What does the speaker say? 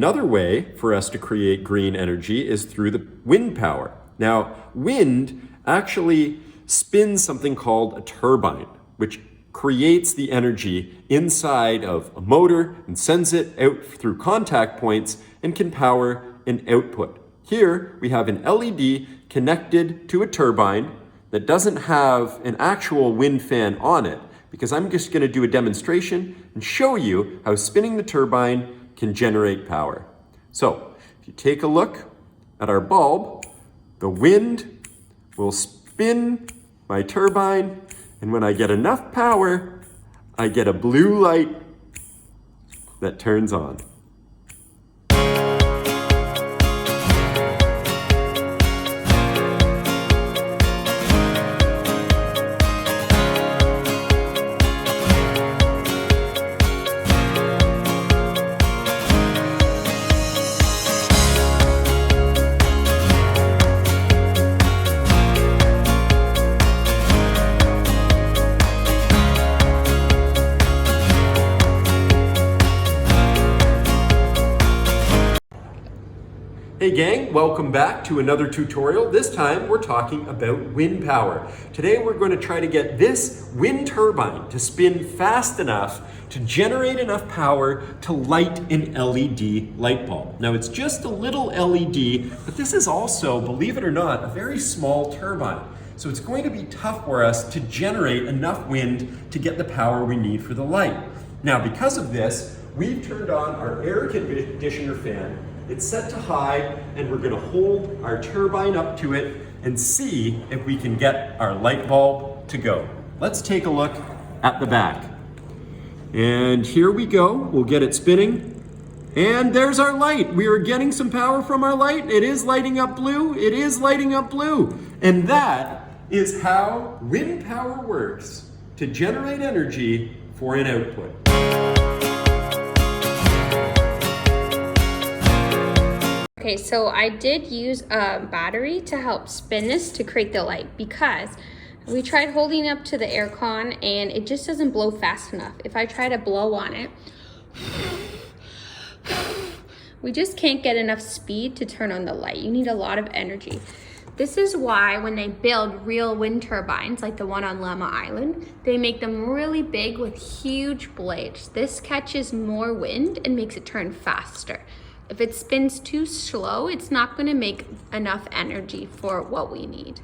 another way for us to create green energy is through the wind power. Now, wind actually spins something called a turbine, which creates the energy inside of a motor and sends it out through contact points and can power an output. Here we have an LED connected to a turbine that doesn't have an actual wind fan on it, because I'm just going to do a demonstration and show you how spinning the turbine can generate power. So if you take a look at our bulb, the wind will spin my turbine, and when I get enough power, I get a blue light that turns on. Hey gang, welcome back to another tutorial. This time we're talking about wind power. Today we're going to try to get this wind turbine to spin fast enough to generate enough power to light an LED light bulb. Now it's just a little LED, but this is also, believe it or not, a very small turbine. So it's going to be tough for us to generate enough wind to get the power we need for the light. Now because of this, we've turned on our air conditioner fan. It's set to high, and we're gonna hold our turbine up to it and see if we can get our light bulb to go. Let's take a look at the back. And here we go, we'll get it spinning. And there's our light. We are getting some power from our light. It is lighting up blue, it is lighting up blue. And that is how wind power works to generate energy for an output. Okay, so I did use a battery to help spin this to create the light, because we tried holding up to the air con and it just doesn't blow fast enough. If I try to blow on it, we just can't get enough speed to turn on the light. You need a lot of energy. This is why when they build real wind turbines, like the one on Llama Island, they make them really big with huge blades. This catches more wind and makes it turn faster. If it spins too slow, it's not going to make enough energy for what we need.